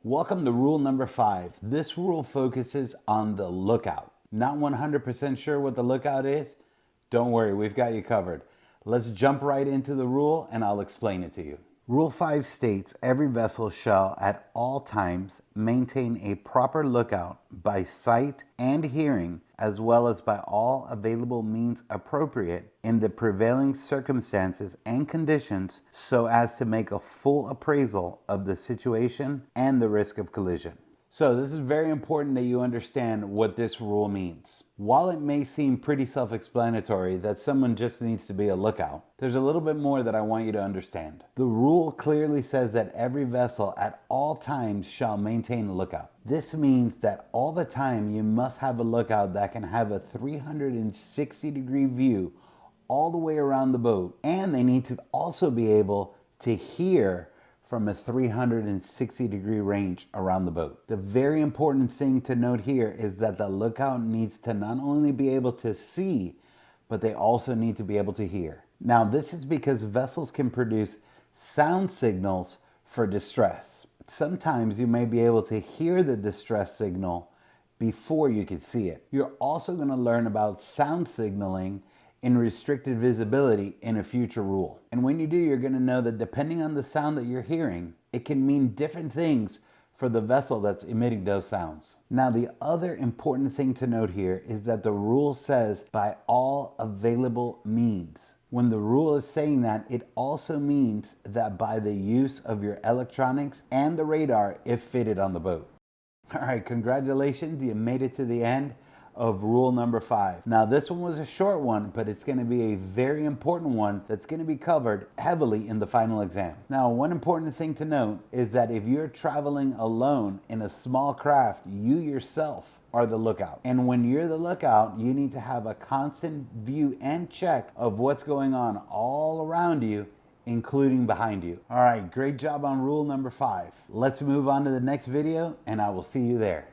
Welcome to rule number 5. This rule focuses on the lookout. Not 100% sure what the lookout is? Don't worry, we've got you covered. Let's jump right into the rule and I'll explain it to you. Rule 5 states every vessel shall at all times maintain a proper lookout by sight and hearing, as well as by all available means appropriate in the prevailing circumstances and conditions, so as to make a full appraisal of the situation and the risk of collision. So this is very important that you understand what this rule means. While it may seem pretty self-explanatory that someone just needs to be a lookout, there's a little bit more that I want you to understand. The rule clearly says that every vessel at all times shall maintain a lookout. This means that all the time you must have a lookout that can have a 360-degree view all the way around the boat, and they need to also be able to hear from a 360-degree range around the boat. The very important thing to note here is that the lookout needs to not only be able to see, but they also need to be able to hear. Now, this is because vessels can produce sound signals for distress. Sometimes you may be able to hear the distress signal before you can see it. You're also going to learn about sound signaling in restricted visibility in a future rule. And when you do, you're going to know that depending on the sound that you're hearing, it can mean different things for the vessel that's emitting those sounds. Now, the other important thing to note here is that the rule says by all available means. When the rule is saying that, it also means that by the use of your electronics and the radar if fitted on the boat. All right, congratulations, you made it to the end of rule number 5. Now, this one was a short one, but it's going to be a very important one that's going to be covered heavily in the final exam. Now, one important thing to note is that if you're traveling alone in a small craft, you yourself are the lookout. And when you're the lookout, you need to have a constant view and check of what's going on all around you, including behind you. All right, great job on rule number 5. Let's move on to the next video, and I will see you there.